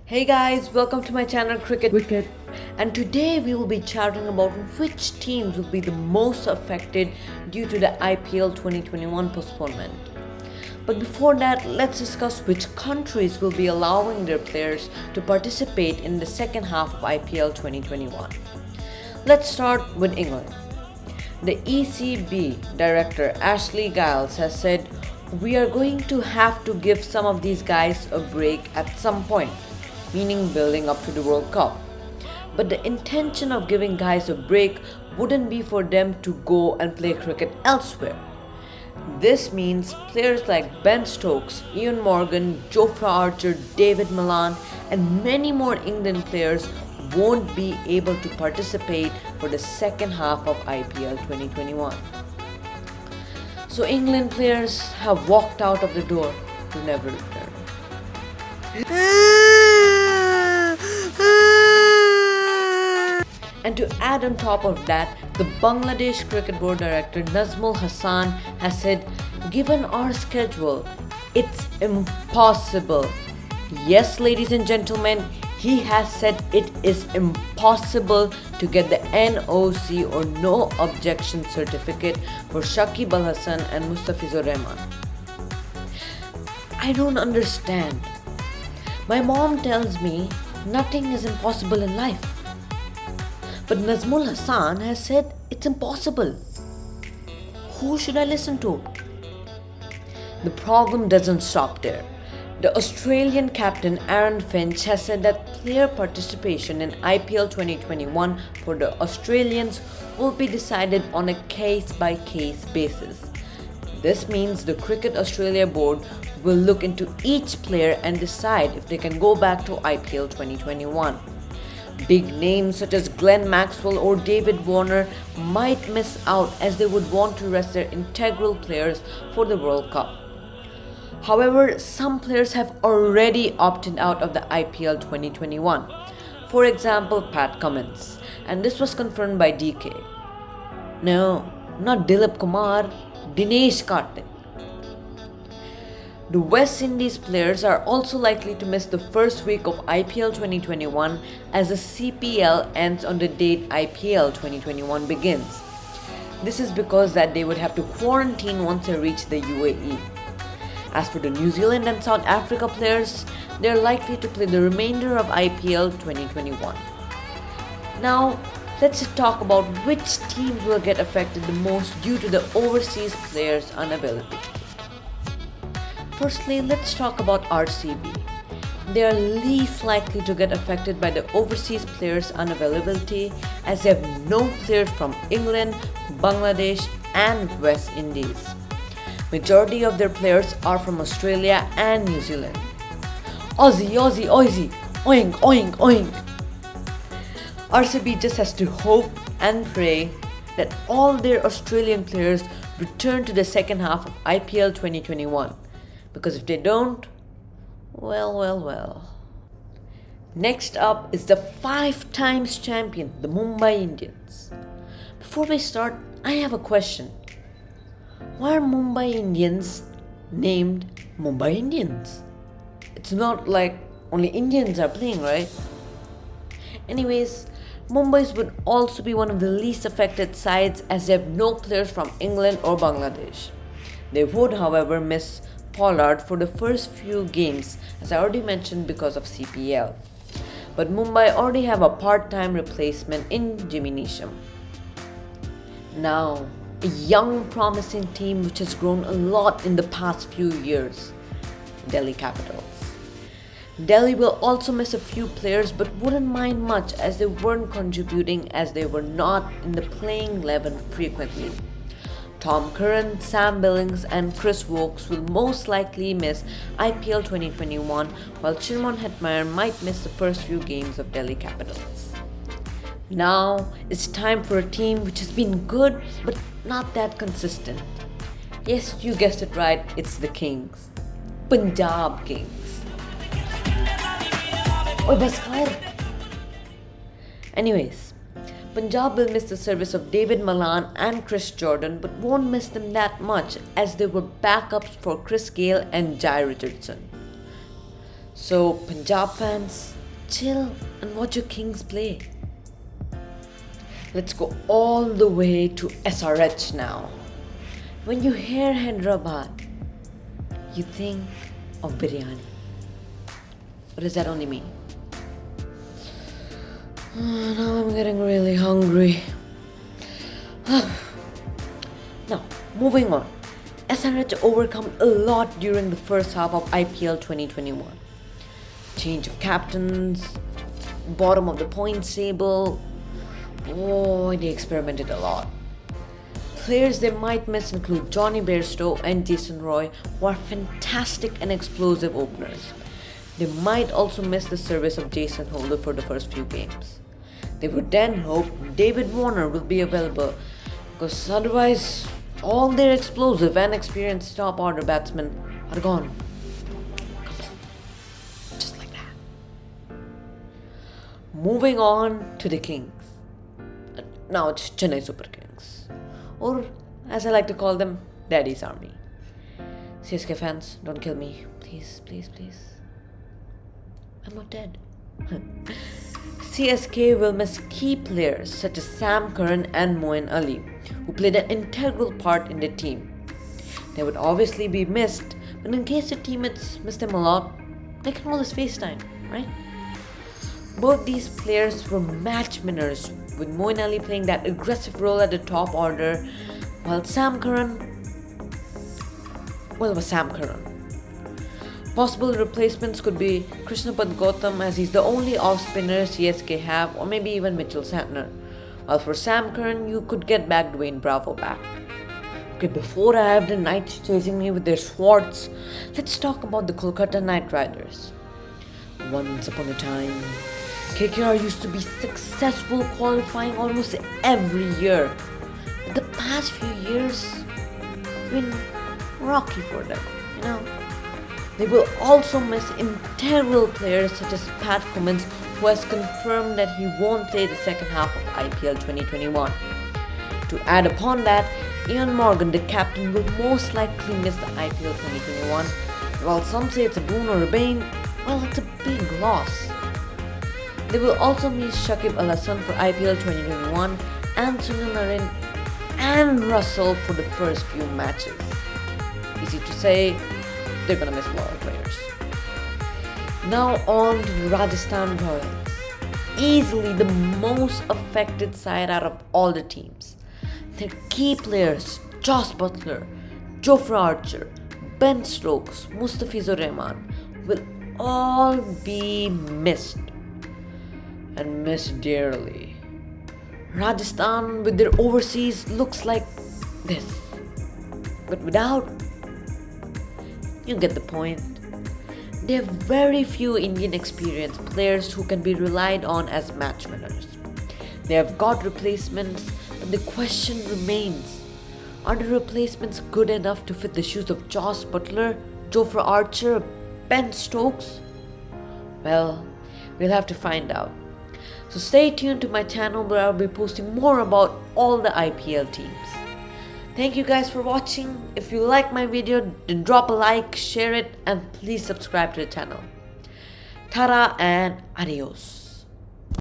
Hey guys, welcome to my channel Cricket Wicket. and today we will be chatting about which teams will be the most affected due to the IPL 2021 postponement. But before that, let's discuss which countries will be allowing their players to participate in the second half of IPL 2021. Let's start with England. The ECB director Ashley Giles has said, "We are going to have to give some of these guys a break at some point," meaning building up to the World Cup. But the intention of giving guys a break wouldn't be for them to go and play cricket elsewhere. This means players like Ben Stokes, Ian Morgan, Jofra Archer, David Malan, and many more England players won't be able to participate for the second half of IPL 2021. So England players have walked out of the door to never return. And to add on top of that, the Bangladesh Cricket Board Director Nazmul Hassan has said, "Given our schedule, it's impossible." Yes, ladies and gentlemen, he has said it is impossible to get the NOC or No Objection certificate for Shakib Al Hasan and Mustafizur Rahman. I don't understand. My mom tells me nothing is impossible in life. But Nazmul Hassan has said it's impossible. Who should I listen to? The problem doesn't stop there. The Australian captain Aaron Finch has said that player participation in IPL 2021 for the Australians will be decided on a case-by-case basis. This means the Cricket Australia board will look into each player and decide if they can go back to IPL 2021. Big names such as Glenn Maxwell or David Warner might miss out as they would want to rest their integral players for the World Cup. However, some players have already opted out of the IPL 2021. For example, Pat Cummins, and this was confirmed by DK. No, not Dilip Kumar, Dinesh Karthik. The West Indies players are also likely to miss the first week of IPL 2021 as the CPL ends on the date IPL 2021 begins. This is because that they would have to quarantine once they reach the UAE. As for the New Zealand and South Africa players, they are likely to play the remainder of IPL 2021. Now, let's talk about which teams will get affected the most due to the overseas players' unavailability. Firstly, let's talk about RCB. They are least likely to get affected by the overseas players' unavailability as they have no players from England, Bangladesh and West Indies. Majority of their players are from Australia and New Zealand. Aussie, Aussie, Aussie, oink, oink, oink. RCB just has to hope and pray that all their Australian players return to the second half of IPL 2021. Because if they don't, well. Next up is the 5 times champion, the Mumbai Indians. Before we start, I have a question. Why are Mumbai Indians named Mumbai Indians? It's not like only Indians are playing, right? Anyways, Mumbai's would also be one of the least affected sides as they have no players from England or Bangladesh. They would, however, miss Pollard for the first few games, as I already mentioned, because of CPL. But Mumbai already have a part-time replacement in Jimmy Neesham. Now, a young promising team which has grown a lot in the past few years, Delhi Capitals. Delhi will also miss a few players but wouldn't mind much as they weren't contributing as they were not in the playing 11 frequently. Tom Curran, Sam Billings and Chris Wokes will most likely miss IPL 2021 while Shimron Hetmeyer might miss the first few games of Delhi Capitals. Now it's time for a team which has been good but not that consistent. Yes, you guessed it right, it's the Kings. Punjab Kings. Oi, bas khair. Anyways, Punjab will miss the service of David Malan and Chris Jordan but won't miss them that much as they were backups for Chris Gale and Jai Richardson. So Punjab fans, chill and watch your Kings play. Let's go all the way to SRH now. When you hear Hyderabad, you think of biryani. Or is that only me? Now I'm getting really hungry. Now, moving on. SRH overcome a lot during the first half of IPL 2021. Change of captains, bottom of the points table. Boy, they experimented a lot. Players they might miss include Johnny Bairstow and Jason Roy, who are fantastic and explosive openers. They might also miss the service of Jason Holder for the first few games. They would then hope David Warner will be available, because otherwise all their explosive and experienced top order batsmen are gone. Just like that. Moving on to the Kings. Now it's Chennai Super Kings, or as I like to call them, Daddy's Army. CSK fans, don't kill me. Please, please, please. I'm not dead. CSK will miss key players such as Sam Curran and Moeen Ali, who played an integral part in the team. They would obviously be missed, but in case their teammates miss them a lot, they can always FaceTime, right? Both these players were match winners, with Moeen Ali playing that aggressive role at the top order, while Sam Curran was Sam Curran. Possible replacements could be Krishnapad Gautam, as he's the only off-spinner CSK have, or maybe even Mitchell Santner. While for Sam Curran, you could get back Dwayne Bravo back. Okay, before I have the Knights chasing me with their swords, let's talk about the Kolkata Knight Riders. Once upon a time, KKR used to be successful qualifying almost every year. But the past few years have been rocky for them, you know. They will also miss integral players such as Pat Cummins, who has confirmed that he won't play the second half of IPL 2021. To add upon that, Ian Morgan, the captain, will most likely miss the IPL 2021. While some say it's a boon or a bane, well, it's a big loss. They will also miss Shakib Al Hasan for IPL 2021 and Sunil Narine and Russell for the first few matches. Easy to say, they're gonna miss a lot of players. Now on to the Rajasthan Royals. Easily the most affected side out of all the teams. Their key players, Josh Butler, Jofra Archer, Ben Stokes, Mustafizur Rahman, will all be missed. And missed dearly. Rajasthan with their overseas looks like this. But without, you get the point. They have very few Indian experienced players who can be relied on as match winners. They have got replacements, but the question remains, are the replacements good enough to fit the shoes of Josh Butler, Jofra Archer, Ben Stokes? Well, we'll have to find out. So stay tuned to my channel where I'll be posting more about all the IPL teams. Thank you guys for watching. If you like my video, then drop a like, share it, and please subscribe to the channel. Tara and adios.